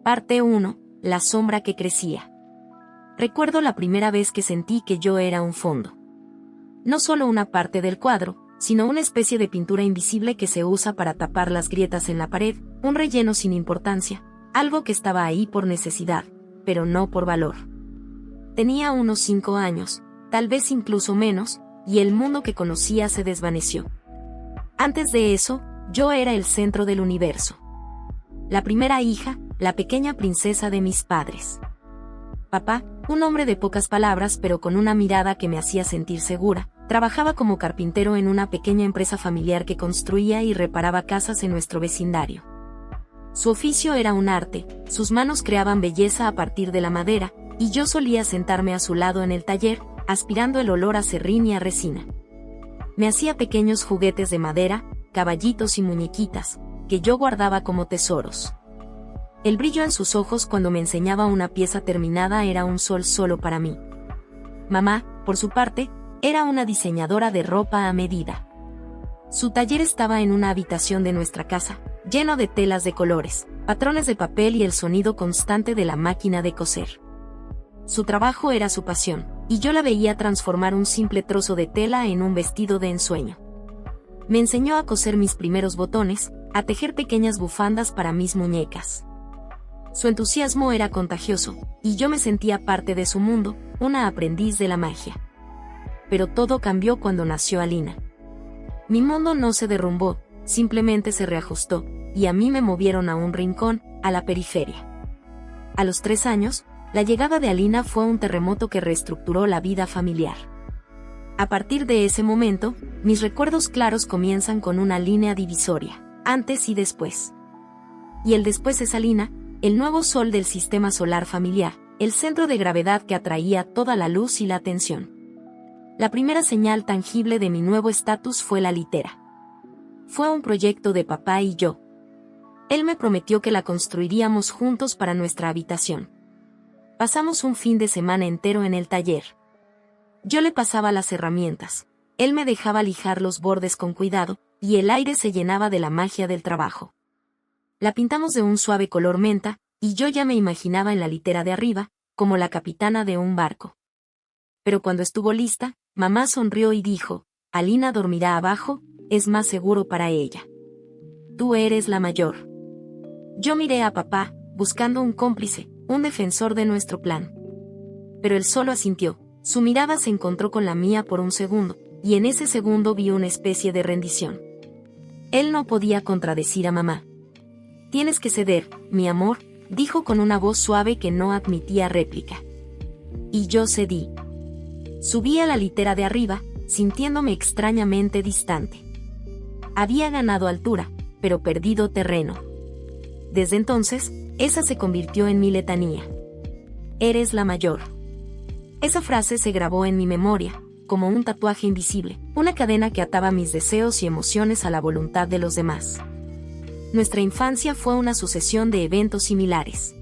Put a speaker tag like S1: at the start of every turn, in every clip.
S1: Parte 1. La sombra que crecía. Recuerdo la primera vez que sentí que yo era un fondo. No solo una parte del cuadro, sino una especie de pintura invisible que se usa para tapar las grietas en la pared, un relleno sin importancia, algo que estaba ahí por necesidad, pero no por valor. Tenía unos 5 años, tal vez incluso menos, y el mundo que conocía se desvaneció. Antes de eso, yo era el centro del universo. La primera hija, la pequeña princesa de mis padres. Papá, un hombre de pocas palabras pero con una mirada que me hacía sentir segura, trabajaba como carpintero en una pequeña empresa familiar que construía y reparaba casas en nuestro vecindario. Su oficio era un arte, sus manos creaban belleza a partir de la madera, y yo solía sentarme a su lado en el taller, aspirando el olor a serrín y a resina. Me hacía pequeños juguetes de madera, caballitos y muñequitas, que yo guardaba como tesoros. El brillo en sus ojos cuando me enseñaba una pieza terminada era un sol solo para mí. Mamá, por su parte, era una diseñadora de ropa a medida. Su taller estaba en una habitación de nuestra casa, lleno de telas de colores, patrones de papel y el sonido constante de la máquina de coser. Su trabajo era su pasión, y yo la veía transformar un simple trozo de tela en un vestido de ensueño. Me enseñó a coser mis primeros botones, a tejer pequeñas bufandas para mis muñecas. Su entusiasmo era contagioso, y yo me sentía parte de su mundo, una aprendiz de la magia. Pero todo cambió cuando nació Alina. Mi mundo no se derrumbó, simplemente se reajustó, y a mí me movieron a un rincón, a la periferia. A los 3 años, la llegada de Alina fue un terremoto que reestructuró la vida familiar. A partir de ese momento, mis recuerdos claros comienzan con una línea divisoria, antes y después. Y el después es Alina, el nuevo sol del sistema solar familiar, el centro de gravedad que atraía toda la luz y la atención. La primera señal tangible de mi nuevo estatus fue la litera. Fue un proyecto de papá y yo. Él me prometió que la construiríamos juntos para nuestra habitación. Pasamos un fin de semana entero en el taller. Yo le pasaba las herramientas, él me dejaba lijar los bordes con cuidado, y el aire se llenaba de la magia del trabajo. La pintamos de un suave color menta, y yo ya me imaginaba en la litera de arriba, como la capitana de un barco. Pero cuando estuvo lista, mamá sonrió y dijo, Alina dormirá abajo, es más seguro para ella. Tú eres la mayor. Yo miré a papá, buscando un cómplice, un defensor de nuestro plan. Pero él solo asintió, su mirada se encontró con la mía por un segundo, y en ese segundo vi una especie de rendición. Él no podía contradecir a mamá. Tienes que ceder, mi amor, dijo con una voz suave que no admitía réplica. Y yo cedí. Subí a la litera de arriba, sintiéndome extrañamente distante. Había ganado altura, pero perdido terreno. Desde entonces, esa se convirtió en mi letanía. Eres la mayor. Esa frase se grabó en mi memoria, como un tatuaje invisible, una cadena que ataba mis deseos y emociones a la voluntad de los demás. Nuestra infancia fue una sucesión de eventos similares.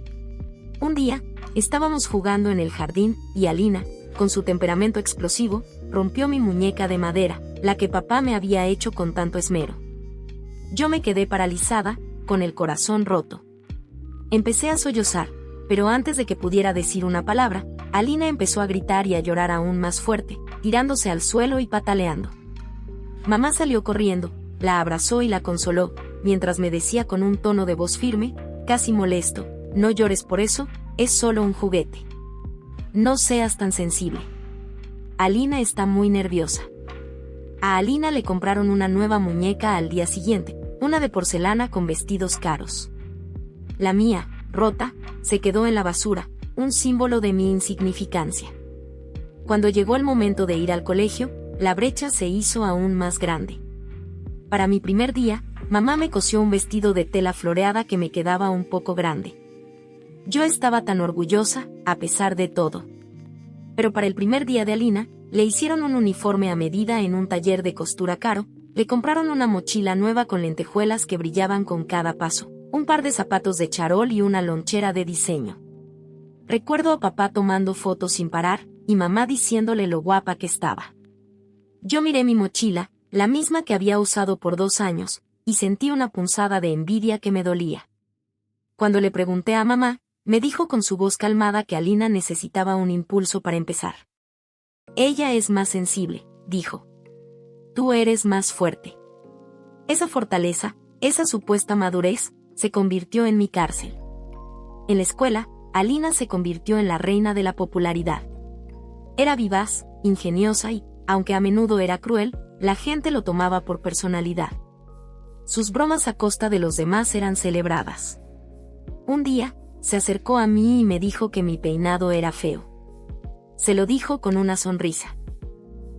S1: Un día, estábamos jugando en el jardín, y Alina, con su temperamento explosivo, rompió mi muñeca de madera, la que papá me había hecho con tanto esmero. Yo me quedé paralizada, con el corazón roto. Empecé a sollozar, pero antes de que pudiera decir una palabra, Alina empezó a gritar y a llorar aún más fuerte, tirándose al suelo y pataleando. Mamá salió corriendo, la abrazó y la consoló, mientras me decía con un tono de voz firme, casi molesto, no llores por eso, es solo un juguete. No seas tan sensible. Alina está muy nerviosa. A Alina le compraron una nueva muñeca al día siguiente, una de porcelana con vestidos caros. La mía, rota, se quedó en la basura, un símbolo de mi insignificancia. Cuando llegó el momento de ir al colegio, la brecha se hizo aún más grande. Para mi primer día, mamá me cosió un vestido de tela floreada que me quedaba un poco grande. Yo estaba tan orgullosa, a pesar de todo. Pero para el primer día de Alina, le hicieron un uniforme a medida en un taller de costura caro, le compraron una mochila nueva con lentejuelas que brillaban con cada paso, un par de zapatos de charol y una lonchera de diseño. Recuerdo a papá tomando fotos sin parar, y mamá diciéndole lo guapa que estaba. Yo miré mi mochila, la misma que había usado por 2 años, y sentí una punzada de envidia que me dolía. Cuando le pregunté a mamá, me dijo con su voz calmada que Alina necesitaba un impulso para empezar. Ella es más sensible, dijo. Tú eres más fuerte. Esa fortaleza, esa supuesta madurez, se convirtió en mi cárcel. En la escuela, Alina se convirtió en la reina de la popularidad. Era vivaz, ingeniosa y, aunque a menudo era cruel, la gente lo tomaba por personalidad. Sus bromas a costa de los demás eran celebradas. Un día, se acercó a mí y me dijo que mi peinado era feo. Se lo dijo con una sonrisa.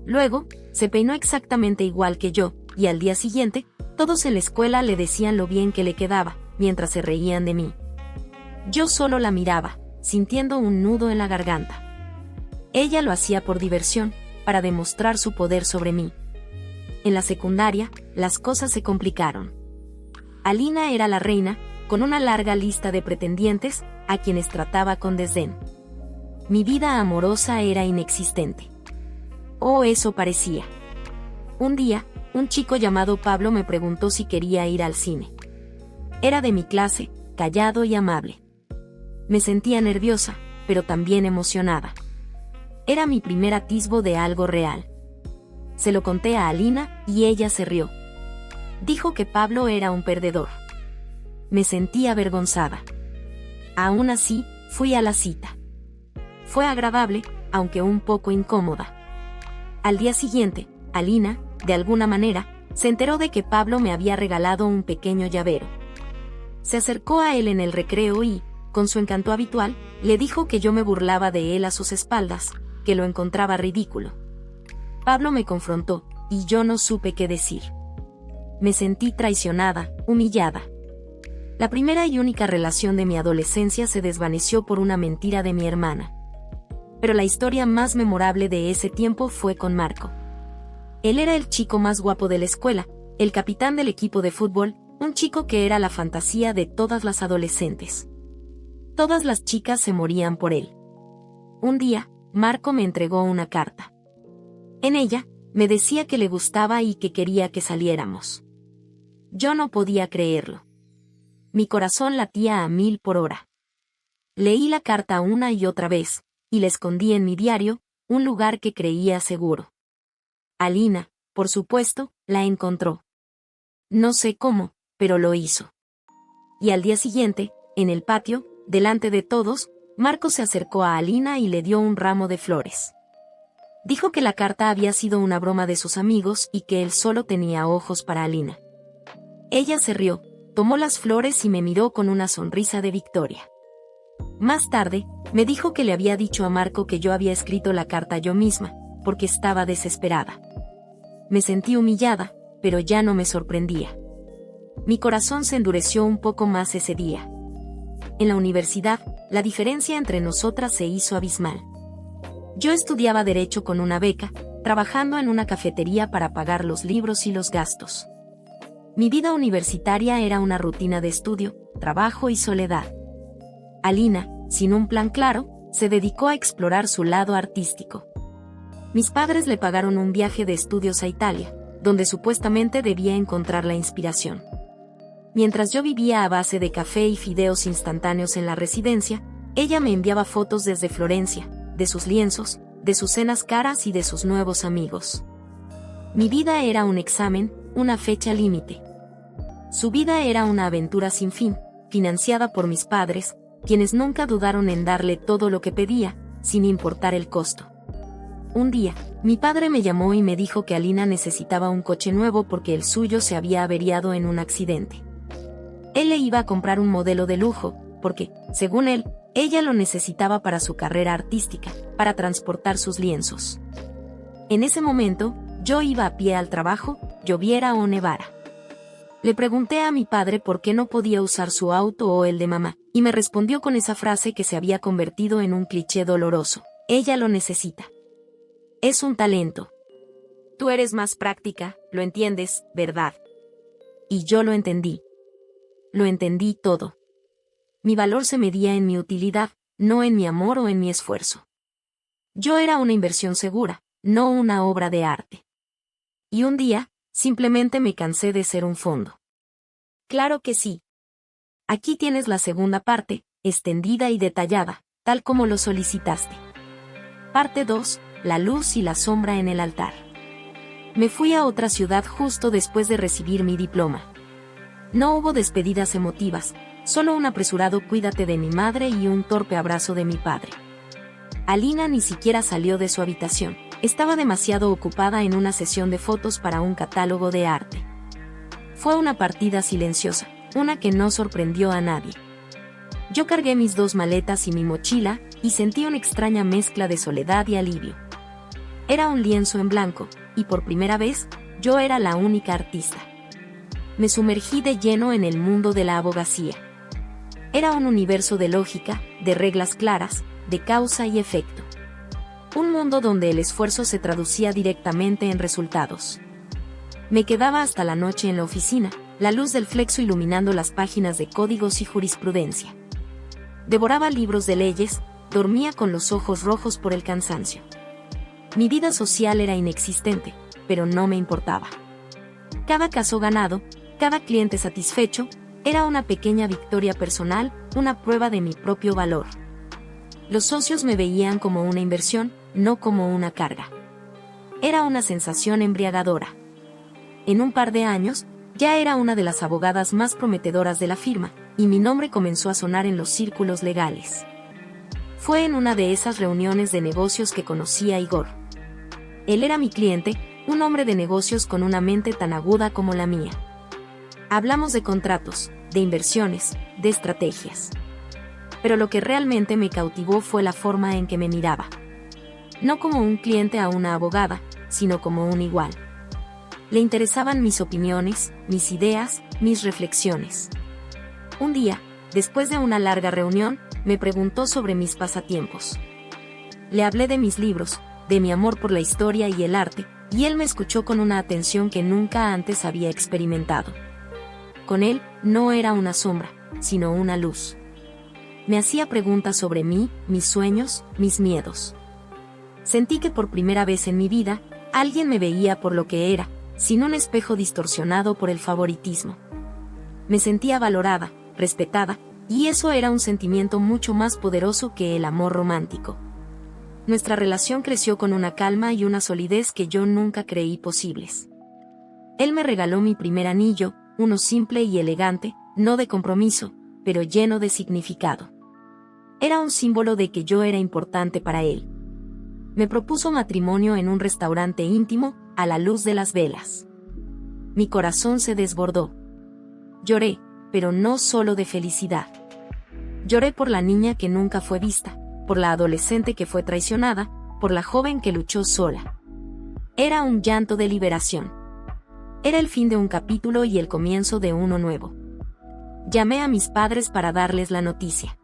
S1: Luego, se peinó exactamente igual que yo, y al día siguiente, todos en la escuela le decían lo bien que le quedaba, mientras se reían de mí. Yo solo la miraba, sintiendo un nudo en la garganta. Ella lo hacía por diversión, para demostrar su poder sobre mí. En la secundaria, las cosas se complicaron. Alina era la reina, con una larga lista de pretendientes, a quienes trataba con desdén. Mi vida amorosa era inexistente. O eso parecía. Un día, un chico llamado Pablo me preguntó si quería ir al cine. Era de mi clase, callado y amable. Me sentía nerviosa, pero también emocionada. Era mi primer atisbo de algo real. Se lo conté a Alina, y ella se rió. Dijo que Pablo era un perdedor. Me sentí avergonzada. Aún así, fui a la cita. Fue agradable, aunque un poco incómoda. Al día siguiente, Alina, de alguna manera, se enteró de que Pablo me había regalado un pequeño llavero. Se acercó a él en el recreo y, con su encanto habitual, le dijo que yo me burlaba de él a sus espaldas, que lo encontraba ridículo. Pablo me confrontó, y yo no supe qué decir. Me sentí traicionada, humillada. La primera y única relación de mi adolescencia se desvaneció por una mentira de mi hermana. Pero la historia más memorable de ese tiempo fue con Marco. Él era el chico más guapo de la escuela, el capitán del equipo de fútbol, un chico que era la fantasía de todas las adolescentes. Todas las chicas se morían por él. Un día, Marco me entregó una carta. En ella, me decía que le gustaba y que quería que saliéramos. Yo no podía creerlo. Mi corazón latía a 1000 por hora. Leí la carta una y otra vez, y la escondí en mi diario, un lugar que creía seguro. Alina, por supuesto, la encontró. No sé cómo, pero lo hizo. Y al día siguiente, en el patio, delante de todos, Marco se acercó a Alina y le dio un ramo de flores. Dijo que la carta había sido una broma de sus amigos y que él solo tenía ojos para Alina. Ella se rió, tomó las flores y me miró con una sonrisa de victoria. Más tarde, me dijo que le había dicho a Marco que yo había escrito la carta yo misma, porque estaba desesperada. Me sentí humillada, pero ya no me sorprendía. Mi corazón se endureció un poco más ese día. En la universidad, la diferencia entre nosotras se hizo abismal. Yo estudiaba Derecho con una beca, trabajando en una cafetería para pagar los libros y los gastos. Mi vida universitaria era una rutina de estudio, trabajo y soledad. Alina, sin un plan claro, se dedicó a explorar su lado artístico. Mis padres le pagaron un viaje de estudios a Italia, donde supuestamente debía encontrar la inspiración. Mientras yo vivía a base de café y fideos instantáneos en la residencia, ella me enviaba fotos desde Florencia, de sus lienzos, de sus cenas caras y de sus nuevos amigos. Mi vida era un examen, una fecha límite. Su vida era una aventura sin fin, financiada por mis padres, quienes nunca dudaron en darle todo lo que pedía, sin importar el costo. Un día, mi padre me llamó y me dijo que Alina necesitaba un coche nuevo porque el suyo se había averiado en un accidente. Él le iba a comprar un modelo de lujo, porque, según él, ella lo necesitaba para su carrera artística, para transportar sus lienzos. En ese momento, yo iba a pie al trabajo, lloviera o nevara. Le pregunté a mi padre por qué no podía usar su auto o el de mamá, y me respondió con esa frase que se había convertido en un cliché doloroso: ella lo necesita. Es un talento. Tú eres más práctica, lo entiendes, ¿verdad? Y yo lo entendí. Lo entendí todo. Mi valor se medía en mi utilidad, no en mi amor o en mi esfuerzo. Yo era una inversión segura, no una obra de arte. Y un día, simplemente me cansé de ser un fondo. Claro que sí. Aquí tienes la segunda parte, extendida y detallada, tal como lo solicitaste. Parte 2. La luz y la sombra en el altar. Me fui a otra ciudad justo después de recibir mi diploma. No hubo despedidas emotivas, solo un apresurado cuídate de mi madre y un torpe abrazo de mi padre. Alina ni siquiera salió de su habitación, estaba demasiado ocupada en una sesión de fotos para un catálogo de arte. Fue una partida silenciosa, una que no sorprendió a nadie. Yo cargué mis 2 maletas y mi mochila, y sentí una extraña mezcla de soledad y alivio. Era un lienzo en blanco, y por primera vez, yo era la única artista. Me sumergí de lleno en el mundo de la abogacía. Era un universo de lógica, de reglas claras, de causa y efecto. Un mundo donde el esfuerzo se traducía directamente en resultados. Me quedaba hasta la noche en la oficina, la luz del flexo iluminando las páginas de códigos y jurisprudencia. Devoraba libros de leyes, dormía con los ojos rojos por el cansancio. Mi vida social era inexistente, pero no me importaba. Cada caso ganado, cada cliente satisfecho, era una pequeña victoria personal, una prueba de mi propio valor. Los socios me veían como una inversión, no como una carga. Era una sensación embriagadora. En un par de años, ya era una de las abogadas más prometedoras de la firma, y mi nombre comenzó a sonar en los círculos legales. Fue en una de esas reuniones de negocios que conocí a Igor. Él era mi cliente, un hombre de negocios con una mente tan aguda como la mía. Hablamos de contratos, de inversiones, de estrategias. Pero lo que realmente me cautivó fue la forma en que me miraba. No como un cliente a una abogada, sino como un igual. Le interesaban mis opiniones, mis ideas, mis reflexiones. Un día, después de una larga reunión, me preguntó sobre mis pasatiempos. Le hablé de mis libros, de mi amor por la historia y el arte, y él me escuchó con una atención que nunca antes había experimentado. Con él, no era una sombra, sino una luz. Me hacía preguntas sobre mí, mis sueños, mis miedos. Sentí que por primera vez en mi vida, alguien me veía por lo que era, sin un espejo distorsionado por el favoritismo. Me sentía valorada, respetada, y eso era un sentimiento mucho más poderoso que el amor romántico. Nuestra relación creció con una calma y una solidez que yo nunca creí posibles. Él me regaló mi primer anillo, uno simple y elegante, no de compromiso, pero lleno de significado. Era un símbolo de que yo era importante para él. Me propuso matrimonio en un restaurante íntimo, a la luz de las velas. Mi corazón se desbordó. Lloré, pero no solo de felicidad. Lloré por la niña que nunca fue vista, por la adolescente que fue traicionada, por la joven que luchó sola. Era un llanto de liberación. Era el fin de un capítulo y el comienzo de uno nuevo. Llamé a mis padres para darles la noticia.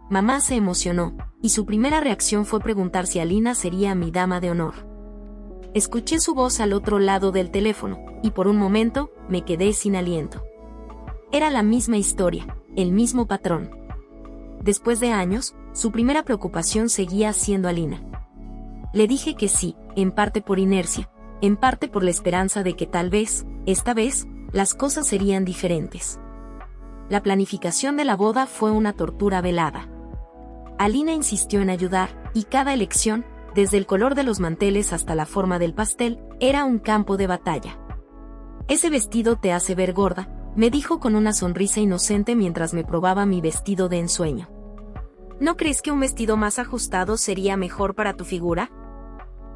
S1: Mamá se emocionó, y su primera reacción fue preguntar si Alina sería mi dama de honor. Escuché su voz al otro lado del teléfono, y por un momento, me quedé sin aliento. Era la misma historia, el mismo patrón. Después de años, su primera preocupación seguía siendo Alina. Le dije que sí, en parte por inercia, en parte por la esperanza de que tal vez, esta vez, las cosas serían diferentes. La planificación de la boda fue una tortura velada. Alina insistió en ayudar, y cada elección, desde el color de los manteles hasta la forma del pastel, era un campo de batalla. Ese vestido te hace ver gorda, me dijo con una sonrisa inocente mientras me probaba mi vestido de ensueño. ¿No crees que un vestido más ajustado sería mejor para tu figura?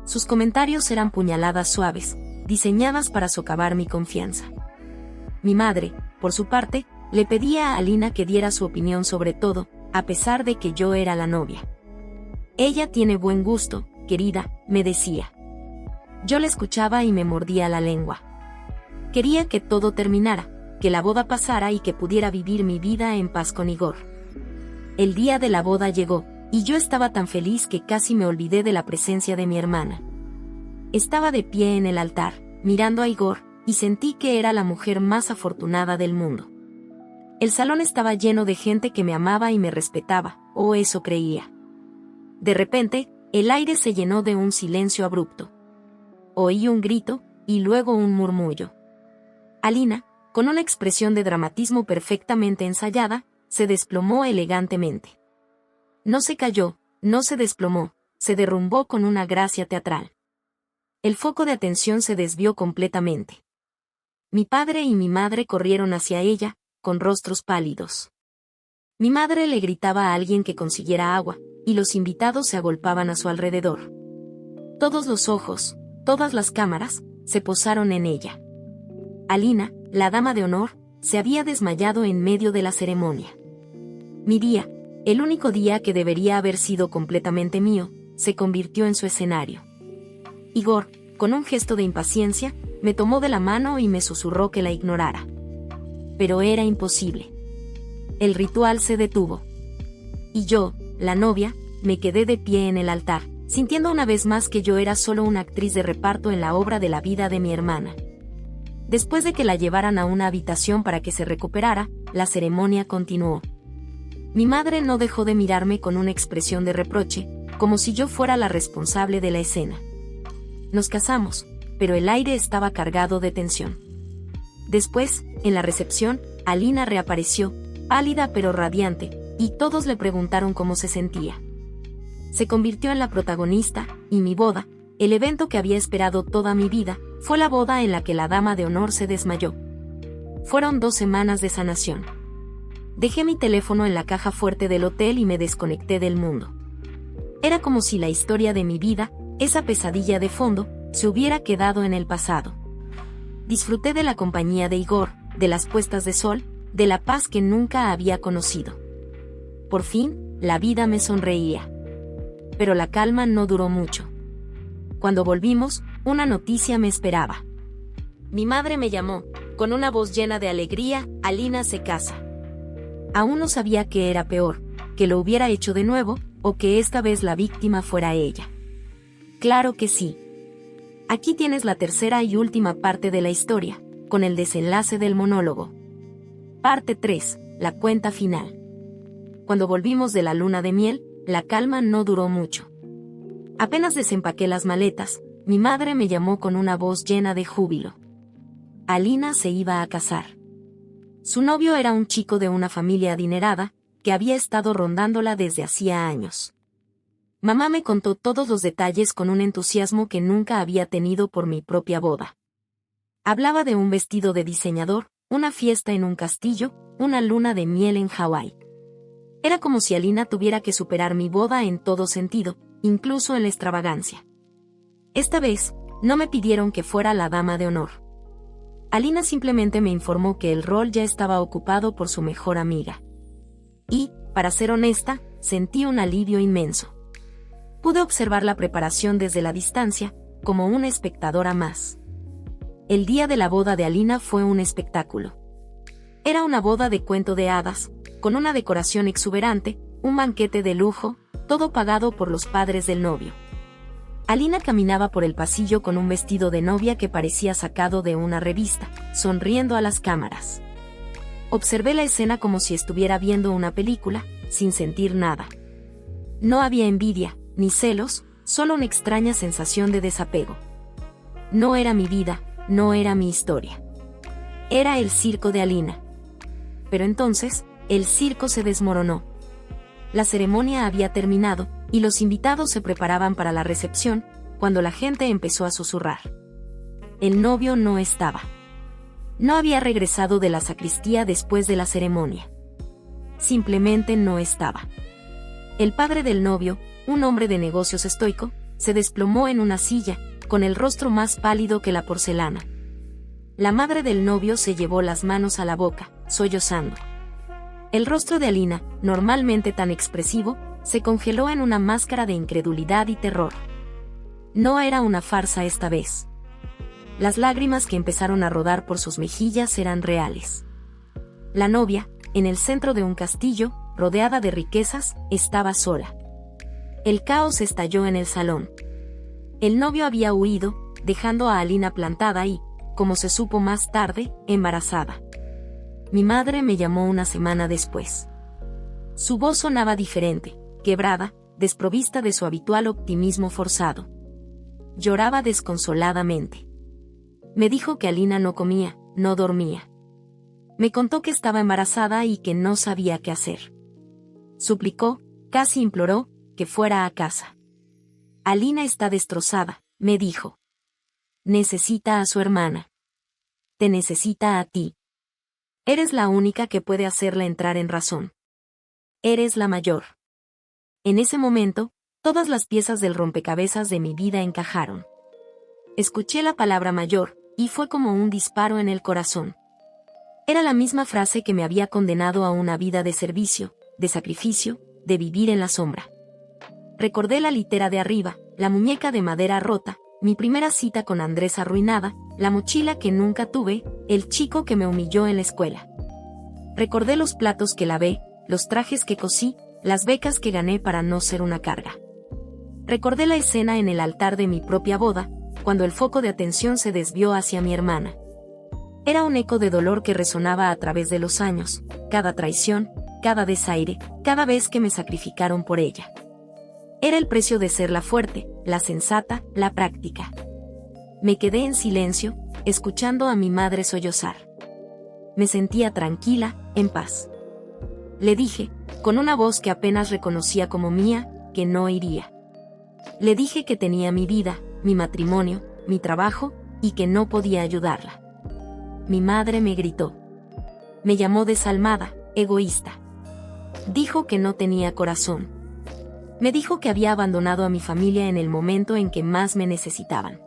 S1: Sus comentarios eran puñaladas suaves, diseñadas para socavar mi confianza. Mi madre, por su parte, le pedía a Alina que diera su opinión sobre todo, a pesar de que yo era la novia. Ella tiene buen gusto, querida, me decía. Yo la escuchaba y me mordía la lengua. Quería que todo terminara, que la boda pasara y que pudiera vivir mi vida en paz con Igor. El día de la boda llegó, y yo estaba tan feliz que casi me olvidé de la presencia de mi hermana. Estaba de pie en el altar, mirando a Igor, y sentí que era la mujer más afortunada del mundo. El salón estaba lleno de gente que me amaba y me respetaba, o eso creía. De repente, el aire se llenó de un silencio abrupto. Oí un grito, y luego un murmullo. Alina, con una expresión de dramatismo perfectamente ensayada, se desplomó elegantemente. No se cayó, no se desplomó, se derrumbó con una gracia teatral. El foco de atención se desvió completamente. Mi padre y mi madre corrieron hacia ella, con rostros pálidos. Mi madre le gritaba a alguien que consiguiera agua, y los invitados se agolpaban a su alrededor. Todos los ojos, todas las cámaras, se posaron en ella. Alina, la dama de honor, se había desmayado en medio de la ceremonia. Mi día, el único día que debería haber sido completamente mío, se convirtió en su escenario. Igor, con un gesto de impaciencia, me tomó de la mano y me susurró que la ignorara. Pero era imposible. El ritual se detuvo. Y yo, la novia, me quedé de pie en el altar, sintiendo una vez más que yo era solo una actriz de reparto en la obra de la vida de mi hermana. Después de que la llevaran a una habitación para que se recuperara, la ceremonia continuó. Mi madre no dejó de mirarme con una expresión de reproche, como si yo fuera la responsable de la escena. Nos casamos, pero el aire estaba cargado de tensión. Después, en la recepción, Alina reapareció, pálida pero radiante, y todos le preguntaron cómo se sentía. Se convirtió en la protagonista, y mi boda, el evento que había esperado toda mi vida, fue la boda en la que la dama de honor se desmayó. Fueron 2 semanas de sanación. Dejé mi teléfono en la caja fuerte del hotel y me desconecté del mundo. Era como si la historia de mi vida, esa pesadilla de fondo, se hubiera quedado en el pasado. Disfruté de la compañía de Igor, de las puestas de sol, de la paz que nunca había conocido. Por fin, la vida me sonreía. Pero la calma no duró mucho. Cuando volvimos, una noticia me esperaba. Mi madre me llamó, con una voz llena de alegría: Alina se casa. Aún no sabía qué era peor, que lo hubiera hecho de nuevo, o que esta vez la víctima fuera ella. Claro que sí. Aquí tienes la tercera y última parte de la historia, con el desenlace del monólogo. Parte 3, la cuenta final. Cuando volvimos de la luna de miel, la calma no duró mucho. Apenas desempaqué las maletas, mi madre me llamó con una voz llena de júbilo. Alina se iba a casar. Su novio era un chico de una familia adinerada, que había estado rondándola desde hacía años. Mamá me contó todos los detalles con un entusiasmo que nunca había tenido por mi propia boda. Hablaba de un vestido de diseñador, una fiesta en un castillo, una luna de miel en Hawái. Era como si Alina tuviera que superar mi boda en todo sentido, incluso en la extravagancia. Esta vez, no me pidieron que fuera la dama de honor. Alina simplemente me informó que el rol ya estaba ocupado por su mejor amiga. Y, para ser honesta, sentí un alivio inmenso. Pude observar la preparación desde la distancia, como una espectadora más. El día de la boda de Alina fue un espectáculo. Era una boda de cuento de hadas, con una decoración exuberante, un banquete de lujo, todo pagado por los padres del novio. Alina caminaba por el pasillo con un vestido de novia que parecía sacado de una revista, sonriendo a las cámaras. Observé la escena como si estuviera viendo una película, sin sentir nada. No había envidia, ni celos, solo una extraña sensación de desapego. No era mi vida, no era mi historia. Era el circo de Alina. Pero entonces, el circo se desmoronó. La ceremonia había terminado, y los invitados se preparaban para la recepción, cuando la gente empezó a susurrar. El novio no estaba. No había regresado de la sacristía después de la ceremonia. Simplemente no estaba. El padre del novio, un hombre de negocios estoico, se desplomó en una silla, con el rostro más pálido que la porcelana. La madre del novio se llevó las manos a la boca, sollozando. El rostro de Alina, normalmente tan expresivo, se congeló en una máscara de incredulidad y terror. No era una farsa esta vez. Las lágrimas que empezaron a rodar por sus mejillas eran reales. La novia, en el centro de un castillo, rodeada de riquezas, estaba sola. El caos estalló en el salón. El novio había huido, dejando a Alina plantada y, como se supo más tarde, embarazada. Mi madre me llamó una semana después. Su voz sonaba diferente, quebrada, desprovista de su habitual optimismo forzado. Lloraba desconsoladamente. Me dijo que Alina no comía, no dormía. Me contó que estaba embarazada y que no sabía qué hacer. Suplicó, casi imploró, que fuera a casa. Alina está destrozada, me dijo. Necesita a su hermana. Te necesita a ti. Eres la única que puede hacerla entrar en razón. Eres la mayor. En ese momento, todas las piezas del rompecabezas de mi vida encajaron. Escuché la palabra mayor, y fue como un disparo en el corazón. Era la misma frase que me había condenado a una vida de servicio, de sacrificio, de vivir en la sombra. Recordé la litera de arriba, la muñeca de madera rota, mi primera cita con Andrés arruinada, la mochila que nunca tuve, el chico que me humilló en la escuela. Recordé los platos que lavé, los trajes que cosí, las becas que gané para no ser una carga. Recordé la escena en el altar de mi propia boda, cuando el foco de atención se desvió hacia mi hermana. Era un eco de dolor que resonaba a través de los años, cada traición, cada desaire, cada vez que me sacrificaron por ella. Era el precio de ser la fuerte, la sensata, la práctica. Me quedé en silencio, escuchando a mi madre sollozar. Me sentía tranquila, en paz. Le dije, con una voz que apenas reconocía como mía, que no iría. Le dije que tenía mi vida, mi matrimonio, mi trabajo, y que no podía ayudarla. Mi madre me gritó. Me llamó desalmada, egoísta. Dijo que no tenía corazón. Me dijo que había abandonado a mi familia en el momento en que más me necesitaban.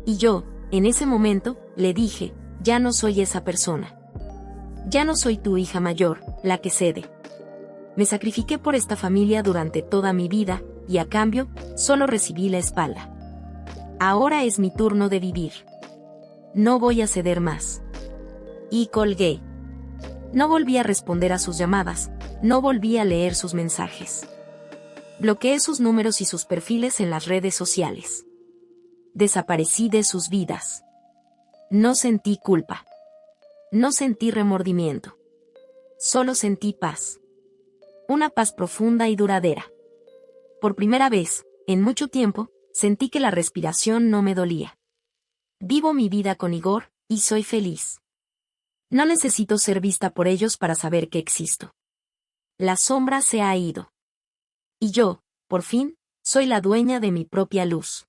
S1: Y yo, en ese momento, le dije, ya no soy esa persona. Ya no soy tu hija mayor, la que cede. Me sacrifiqué por esta familia durante toda mi vida, y a cambio, solo recibí la espalda. Ahora es mi turno de vivir. No voy a ceder más. Y colgué. No volví a responder a sus llamadas, no volví a leer sus mensajes. Bloqueé sus números y sus perfiles en las redes sociales. Desaparecí de sus vidas. No sentí culpa. No sentí remordimiento. Solo sentí paz. Una paz profunda y duradera. Por primera vez, en mucho tiempo, sentí que la respiración no me dolía. Vivo mi vida con Igor, y soy feliz. No necesito ser vista por ellos para saber que existo. La sombra se ha ido. Y yo, por fin, soy la dueña de mi propia luz.